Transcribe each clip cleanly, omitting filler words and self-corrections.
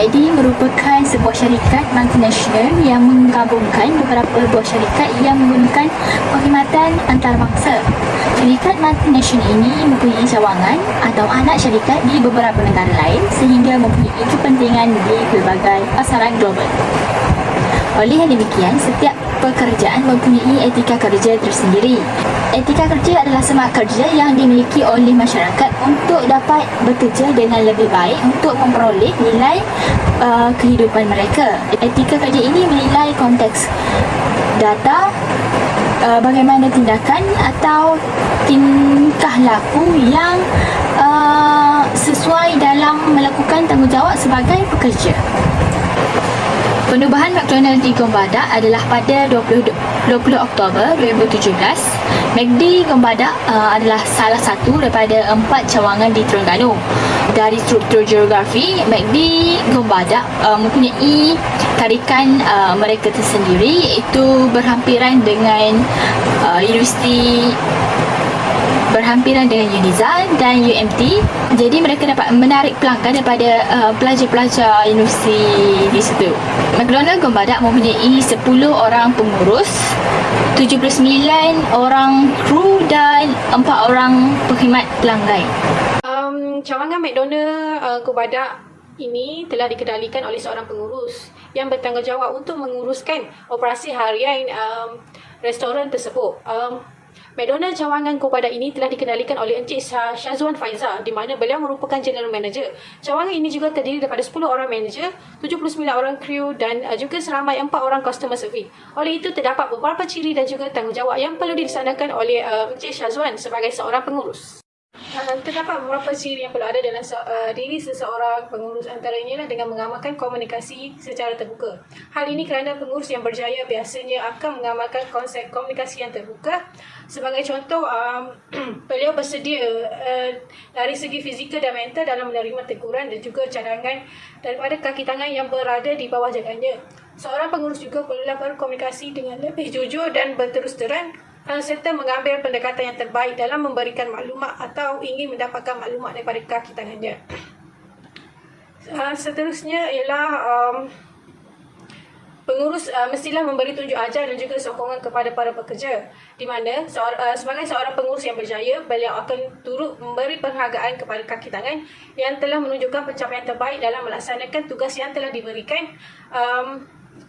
McD merupakan sebuah syarikat multinasional yang menggabungkan beberapa buah syarikat yang menggunakan perkhidmatan antarabangsa. Syarikat multinasional ini mempunyai cawangan atau anak syarikat di beberapa negara lain sehingga mempunyai kepentingan di pelbagai pasaran global. Oleh yang demikian, setiap pekerjaan mempunyai etika kerja tersendiri. Etika kerja adalah semangat kerja yang dimiliki oleh masyarakat untuk dapat bekerja dengan lebih baik untuk memperoleh nilai kehidupan mereka. Etika kerja ini menilai konteks data, bagaimana tindakan atau tingkah laku yang sesuai dalam melakukan tanggungjawab sebagai pekerja. Penubuhan McDonald di Gombadak adalah pada 20 Oktober 2017. McD Gombadak adalah salah satu daripada 4 cawangan di Terengganu. Dari struktur geografi, McD Gombadak mempunyai tarikan mereka tersendiri, iaitu berhampiran dengan universiti berhampiran dengan UNIZA dan UMT. Jadi mereka dapat menarik pelanggan daripada pelajar-pelajar universiti di situ. McDonald Gombadak mempunyai 10 orang pengurus, 79 orang kru dan 4 orang perkhidmat pelanggan. Cawangan McDonald Gombadak ini telah dikendalikan oleh seorang pengurus yang bertanggungjawab untuk menguruskan operasi harian restoran tersebut. McDonald cawangan Gombadak ini telah dikendalikan oleh Encik Syazwan Faizal, di mana beliau merupakan General Manager. Cawangan ini juga terdiri daripada 10 orang manager, 79 orang kru dan juga seramai 4 orang customer service. Oleh itu, terdapat beberapa ciri dan juga tanggungjawab yang perlu dilaksanakan oleh Encik Syazwan sebagai seorang pengurus. Terdapat beberapa ciri yang perlu ada dalam diri seseorang pengurus, antaranya dengan mengamalkan komunikasi secara terbuka. Hal ini kerana pengurus yang berjaya biasanya akan mengamalkan konsep komunikasi yang terbuka. Sebagai contoh, beliau bersedia dari segi fizikal dan mental dalam menerima teguran dan juga cadangan daripada kaki tangan yang berada di bawah jaganya. Seorang pengurus juga perlulah berkomunikasi dengan lebih jujur dan berterus terang, serta mengambil pendekatan yang terbaik dalam memberikan maklumat atau ingin mendapatkan maklumat daripada kaki tangannya. Seterusnya ialah pengurus mestilah memberi tunjuk ajar dan juga sokongan kepada para pekerja, di mana sebagai seorang pengurus yang berjaya, beliau akan turut memberi penghargaan kepada kaki tangan yang telah menunjukkan pencapaian terbaik dalam melaksanakan tugas yang telah diberikan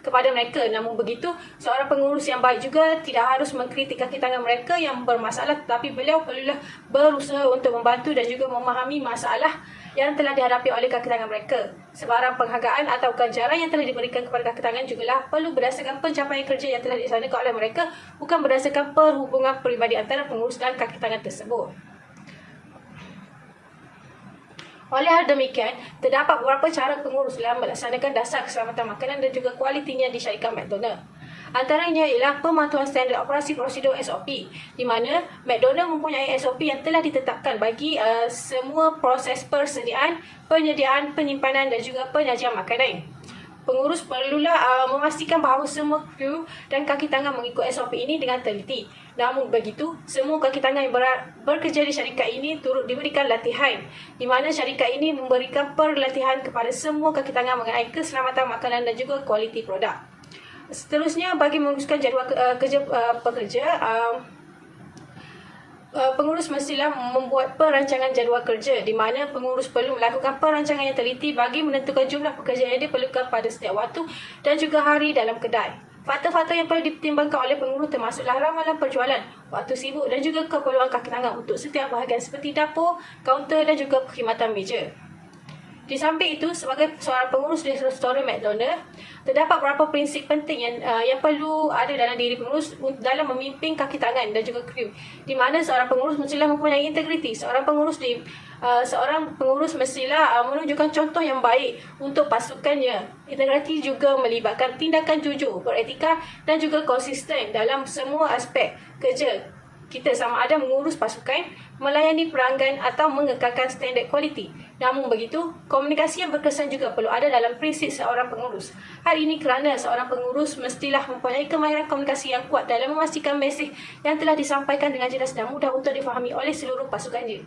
kepada mereka. Namun begitu, seorang pengurus yang baik juga tidak harus mengkritik kaki tangan mereka yang bermasalah, tetapi beliau perlulah berusaha untuk membantu dan juga memahami masalah yang telah dihadapi oleh kaki tangan mereka. Sebarang penghargaan atau ganjaran yang telah diberikan kepada kaki tangan jugalah perlu berdasarkan pencapaian kerja yang telah dilaksanakan oleh mereka, bukan berdasarkan perhubungan peribadi antara pengurus dan kaki tangan tersebut. Oleh hal demikian, terdapat beberapa cara pengurus dalam melaksanakan dasar keselamatan makanan dan juga kualitinya di syarikat McDonald. Antaranya ialah pemantauan standard operasi prosedur SOP, di mana McDonald mempunyai SOP yang telah ditetapkan bagi semua proses persediaan, penyediaan, penyimpanan dan juga penyajian makanan. Pengurus perlulah memastikan bahawa semua kru dan kaki tangan mengikut SOP ini dengan teliti. Namun begitu, semua kaki tangan yang bekerja di syarikat ini turut diberikan latihan, di mana syarikat ini memberikan perlatihan kepada semua kaki tangan mengenai keselamatan makanan dan juga kualiti produk. Seterusnya, bagi menguruskan jadual kerja pekerja, pengurus mestilah membuat perancangan jadual kerja, di mana pengurus perlu melakukan perancangan yang teliti bagi menentukan jumlah pekerja yang diperlukan pada setiap waktu dan juga hari dalam kedai. Faktor-faktor yang perlu dipertimbangkan oleh pengurus termasuklah ramalan perjualan, waktu sibuk dan juga keperluan kaki tangan untuk setiap bahagian seperti dapur, kaunter dan juga perkhidmatan meja. Di samping itu, sebagai seorang pengurus di restoran McDonald, terdapat beberapa prinsip penting yang perlu ada dalam diri pengurus dalam memimpin kaki tangan dan juga kru, di mana seorang pengurus mestilah mempunyai integriti. Seorang pengurus mestilah menunjukkan contoh yang baik untuk pasukannya. Integriti juga melibatkan tindakan jujur, beretika dan juga konsisten dalam semua aspek kerja kita, sama ada mengurus pasukan, melayani pelanggan atau mengekalkan standard kualiti. Namun begitu, komunikasi yang berkesan juga perlu ada dalam prinsip seorang pengurus. Hal ini kerana seorang pengurus mestilah mempunyai kemahiran komunikasi yang kuat dalam memastikan mesej yang telah disampaikan dengan jelas dan mudah untuk difahami oleh seluruh pasukannya.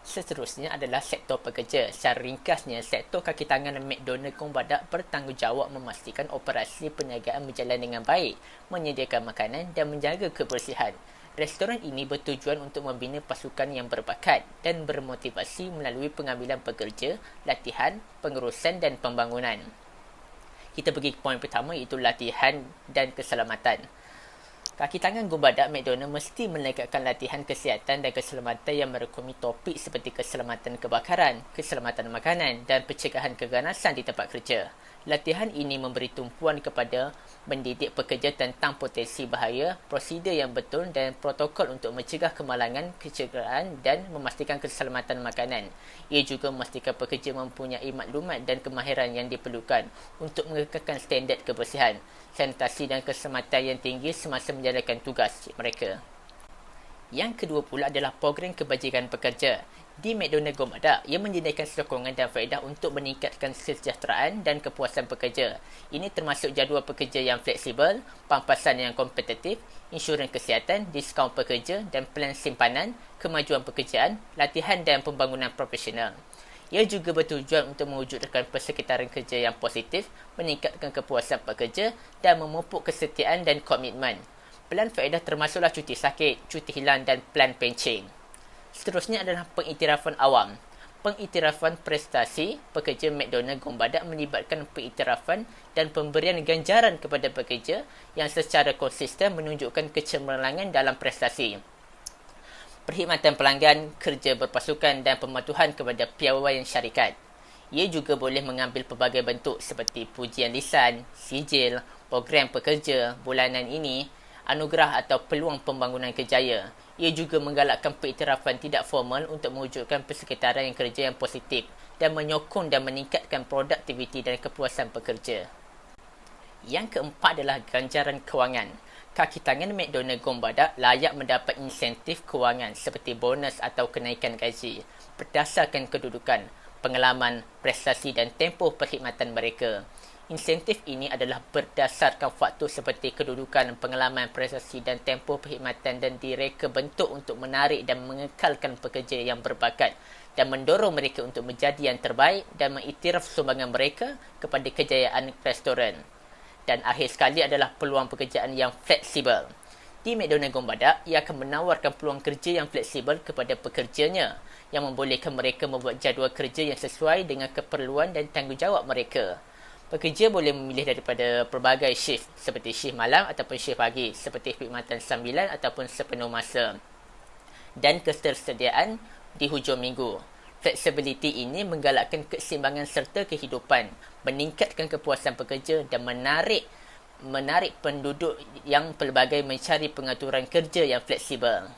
Seterusnya adalah sektor pekerja. Secara ringkasnya, sektor kaki tangan McDonald Kong Badak bertanggungjawab memastikan operasi perniagaan berjalan dengan baik, menyediakan makanan dan menjaga kebersihan. Restoran ini bertujuan untuk membina pasukan yang berbakat dan bermotivasi melalui pengambilan pekerja, latihan, pengurusan dan pembangunan. Kita pergi ke poin pertama, iaitu latihan dan keselamatan. Kaki tangan Kong Badak McDonald mesti melengkapkan latihan kesihatan dan keselamatan yang merangkumi topik seperti keselamatan kebakaran, keselamatan makanan dan pencegahan keganasan di tempat kerja. Latihan ini memberi tumpuan kepada mendidik pekerja tentang potensi bahaya, prosedur yang betul dan protokol untuk mencegah kemalangan, kecederaan dan memastikan keselamatan makanan. Ia juga memastikan pekerja mempunyai maklumat dan kemahiran yang diperlukan untuk mengekalkan standard kebersihan, sanitasi dan keselamatan yang tinggi semasa menjalankan tugas mereka. Yang kedua pula adalah program kebajikan pekerja. Di McDonald Kong Badak, ia menyediakan sokongan dan faedah untuk meningkatkan kesejahteraan dan kepuasan pekerja. Ini termasuk jadual pekerja yang fleksibel, pampasan yang kompetitif, insurans kesihatan, diskaun pekerja dan plan simpanan, kemajuan pekerjaan, latihan dan pembangunan profesional. Ia juga bertujuan untuk mewujudkan persekitaran kerja yang positif, meningkatkan kepuasan pekerja dan memupuk kesetiaan dan komitmen. Pelan faedah termasuklah cuti sakit, cuti hilang dan plan pencen. Seterusnya adalah pengiktirafan awam. Pengiktirafan prestasi pekerja McDonald Kong Badak melibatkan pengiktirafan dan pemberian ganjaran kepada pekerja yang secara konsisten menunjukkan kecemerlangan dalam prestasi. Perkhidmatan pelanggan, kerja berpasukan dan pematuhan kepada piawaian syarikat. Ia juga boleh mengambil pelbagai bentuk seperti pujian lisan, sijil, program pekerja bulanan ini, anugerah atau peluang pembangunan kerjaya. Ia juga menggalakkan pengiktirafan tidak formal untuk mewujudkan persekitaran yang kerja yang positif dan menyokong dan meningkatkan produktiviti dan kepuasan pekerja. Yang keempat adalah ganjaran kewangan. Kaki tangan McDonald Kong Badak layak mendapat insentif kewangan seperti bonus atau kenaikan gaji berdasarkan kedudukan, pengalaman, prestasi dan tempoh perkhidmatan mereka. Insentif ini adalah berdasarkan faktor seperti kedudukan, pengalaman, prestasi dan tempoh perkhidmatan dan direka bentuk untuk menarik dan mengekalkan pekerja yang berbakat dan mendorong mereka untuk menjadi yang terbaik dan mengiktiraf sumbangan mereka kepada kejayaan restoran. Dan akhir sekali adalah peluang pekerjaan yang fleksibel. Di McDonald Kong Badak, ia akan menawarkan peluang kerja yang fleksibel kepada pekerjanya yang membolehkan mereka membuat jadual kerja yang sesuai dengan keperluan dan tanggungjawab mereka. Pekerja boleh memilih daripada pelbagai shift seperti shift malam ataupun shift pagi seperti perkhidmatan sambilan ataupun sepenuh masa dan ketersediaan di hujung minggu. Flexibility ini menggalakkan keseimbangan serta kehidupan, meningkatkan kepuasan pekerja dan menarik penduduk yang pelbagai mencari pengaturan kerja yang fleksibel.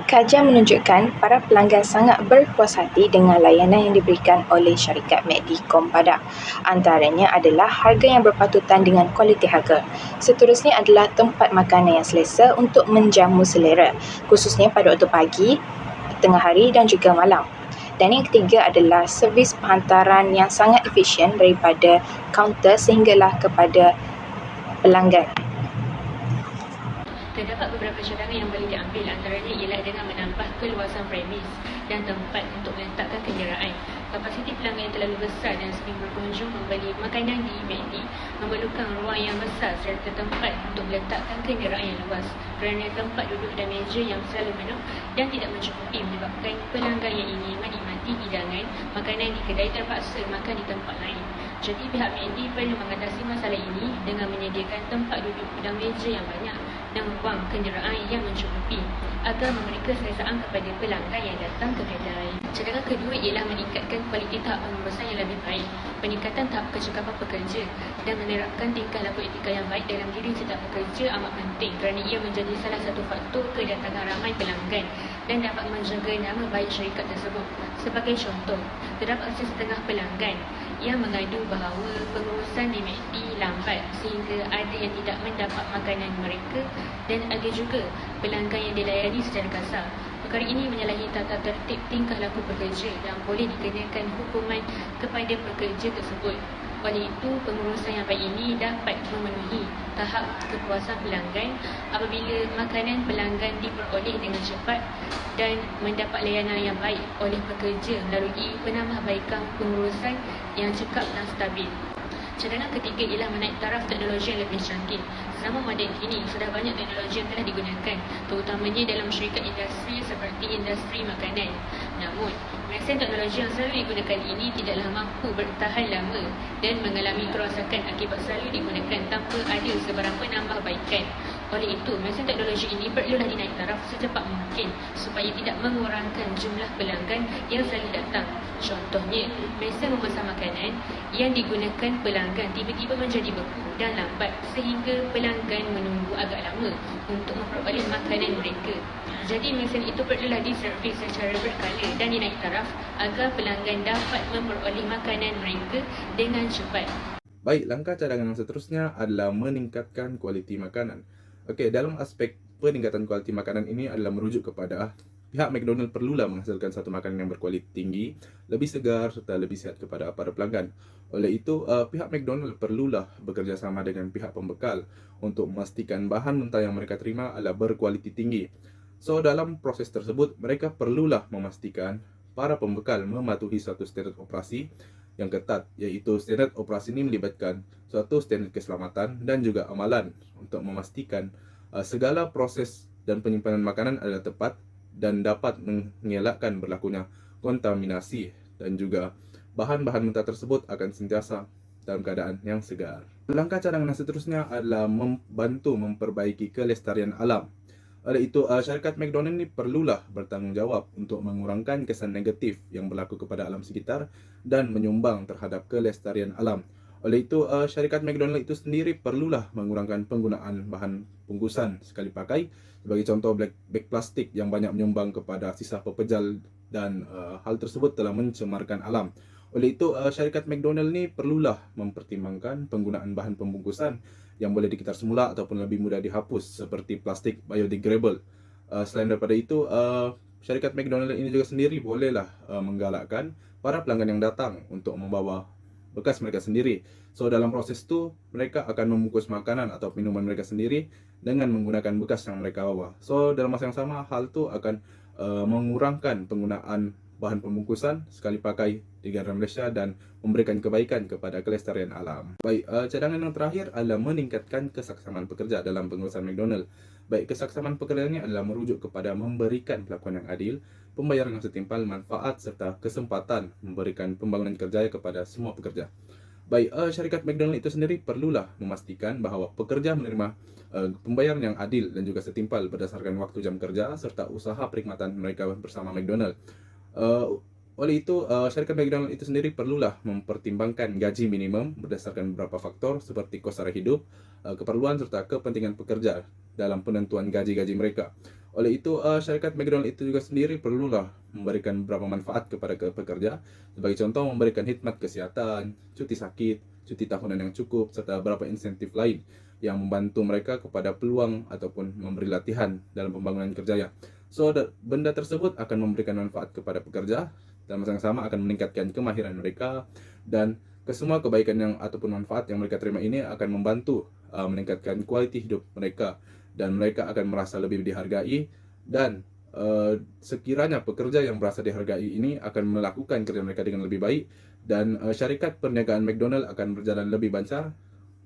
Kajian menunjukkan para pelanggan sangat berpuas hati dengan layanan yang diberikan oleh syarikat McD Kong Badak. Antaranya adalah harga yang berpatutan dengan kualiti harga. Seterusnya adalah tempat makanan yang selesa untuk menjamu selera, khususnya pada waktu pagi, tengah hari dan juga malam. Dan yang ketiga adalah servis penghantaran yang sangat efisien daripada kaunter sehinggalah kepada pelanggan. Terdapat beberapa cadangan yang boleh diambil, antaranya ialah dengan menambah keluasan premis dan tempat untuk meletakkan kenderaan. Kapasiti pelanggan yang terlalu besar dan sering berkunjung membeli makanan di McD memerlukan ruang yang besar serta tempat untuk meletakkan kenderaan yang luas kerana tempat duduk dan meja yang selalu penuh dan tidak mencukupi menyebabkan pelanggan yang ingin menikmati hidangan makanan di kedai terpaksa makan di tempat lain. Jadi pihak McD perlu mengatasi masalah ini dengan menyediakan tempat duduk dan meja yang banyak dan ruang kenderaan yang mencukupi agar memberi keselesaan kepada pelanggan yang datang ke kedai. Cadangan kedua ialah meningkatkan kualiti tahap pengurusan yang lebih baik, peningkatan tahap kecekapan pekerja dan menerapkan tingkah laku etika yang baik dalam diri setiap pekerja amat penting kerana ia menjadi salah satu faktor kedatangan ramai pelanggan dan dapat menjaga nama baik syarikat tersebut. Sebagai contoh, terdapat setengah pelanggan yang mengadu bahawa pengurusan di McD lambat sehingga ada yang tidak mendapat makanan mereka dan ada juga pelanggan yang dilayani secara kasar. Perkara ini menyalahi tata tertib tingkah laku pekerja dan boleh dikenakan hukuman kepada pekerja tersebut. Oleh itu, pengurusan yang baik ini dapat memenuhi tahap kepuasan pelanggan apabila makanan pelanggan diperoleh dengan cepat dan mendapat layanan yang baik oleh pekerja melalui penambahbaikan pengurusan yang cekap dan stabil. Cadangan ketiga ialah menaik taraf teknologi yang lebih canggih. Zaman moden kini, sudah banyak teknologi yang telah digunakan, terutamanya dalam syarikat industri seperti industri makanan. Namun, mesin teknologi yang selalu digunakan ini tidaklah mampu bertahan lama dan mengalami kerosakan akibat selalu digunakan tanpa ada sebarang penambahbaikan. Oleh itu, mesin teknologi ini perlulah dinaik taraf secepat mungkin supaya tidak mengurangkan jumlah pelanggan yang selalu datang. Contohnya, mesin memesan makanan yang digunakan pelanggan tiba-tiba menjadi beku dan lambat sehingga pelanggan menunggu agak lama untuk memperoleh makanan mereka. Jadi mesin itu perlulah diservis secara berkala dan dinaik taraf agar pelanggan dapat memperoleh makanan mereka dengan cepat. Baik, langkah cadangan yang seterusnya adalah meningkatkan kualiti makanan. Okey, dalam aspek peningkatan kualiti makanan ini adalah merujuk kepada pihak McDonald perlulah menghasilkan satu makanan yang berkualiti tinggi, lebih segar serta lebih sihat kepada para pelanggan. Oleh itu, pihak McDonald perlulah bekerjasama dengan pihak pembekal untuk memastikan bahan mentah yang mereka terima adalah berkualiti tinggi. So, dalam proses tersebut, mereka perlulah memastikan para pembekal mematuhi satu standard operasi yang ketat, iaitu standard operasi ini melibatkan suatu standard keselamatan dan juga amalan untuk memastikan segala proses dan penyimpanan makanan adalah tepat dan dapat mengelakkan berlakunya kontaminasi dan juga bahan-bahan mentah tersebut akan sentiasa dalam keadaan yang segar. Langkah cadangan seterusnya adalah membantu memperbaiki kelestarian alam. Oleh itu, syarikat McDonald ini perlulah bertanggungjawab untuk mengurangkan kesan negatif yang berlaku kepada alam sekitar dan menyumbang terhadap kelestarian alam. Oleh itu, syarikat McDonald itu sendiri perlulah mengurangkan penggunaan bahan bungkusan sekali pakai. Sebagai contoh, beg plastik yang banyak menyumbang kepada sisa pepejal dan hal tersebut telah mencemarkan alam. Oleh itu, syarikat McDonald ini perlulah mempertimbangkan penggunaan bahan pembungkusan yang boleh dikitar semula ataupun lebih mudah dihapus seperti plastik biodegradable. Selain daripada itu, syarikat McDonald ini juga sendiri bolehlah menggalakkan para pelanggan yang datang untuk membawa bekas mereka sendiri. So, dalam proses itu, mereka akan membungkus makanan atau minuman mereka sendiri dengan menggunakan bekas yang mereka bawa. So, dalam masa yang sama, hal itu akan mengurangkan penggunaan bahan pembungkusan sekali pakai di negara Malaysia dan memberikan kebaikan kepada kelestarian alam. Baik, cadangan yang terakhir adalah meningkatkan kesaksaman pekerja dalam pengurusan McDonald. Baik, kesaksaman pekerja ini adalah merujuk kepada memberikan perlakuan yang adil, pembayaran yang setimpal, manfaat serta kesempatan memberikan pembangunan kerjaya kepada semua pekerja. Baik, syarikat McDonald itu sendiri perlulah memastikan bahawa pekerja menerima pembayaran yang adil dan juga setimpal berdasarkan waktu jam kerja serta usaha perkhidmatan mereka bersama McDonald. Oleh itu, syarikat McDonald itu sendiri perlulah mempertimbangkan gaji minimum berdasarkan beberapa faktor seperti kos sara hidup, keperluan serta kepentingan pekerja dalam penentuan gaji-gaji mereka. Oleh itu, syarikat McDonald itu juga sendiri perlulah memberikan beberapa manfaat kepada pekerja. Sebagai contoh, memberikan khidmat kesihatan, cuti sakit, cuti tahunan yang cukup, serta beberapa insentif lain yang membantu mereka kepada peluang ataupun memberi latihan dalam pembangunan kerjaya. So, benda tersebut akan memberikan manfaat kepada pekerja dan masa yang sama akan meningkatkan kemahiran mereka dan kesemua kebaikan yang ataupun manfaat yang mereka terima ini akan membantu meningkatkan kualiti hidup mereka dan mereka akan merasa lebih dihargai dan sekiranya pekerja yang merasa dihargai ini akan melakukan kerja mereka dengan lebih baik dan syarikat perniagaan McDonald akan berjalan lebih lancar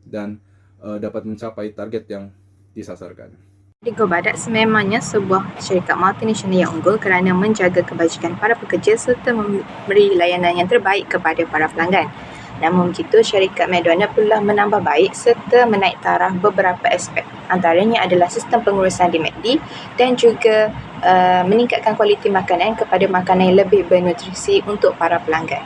dan dapat mencapai target yang disasarkan. Go Badak sememangnya sebuah syarikat multinasional yang unggul kerana menjaga kebajikan para pekerja serta memberi layanan yang terbaik kepada para pelanggan. Namun begitu, syarikat McDonald perlulah menambah baik serta menaik taraf beberapa aspek. Antaranya adalah sistem pengurusan di McD dan juga meningkatkan kualiti makanan kepada makanan yang lebih bernutrisi untuk para pelanggan.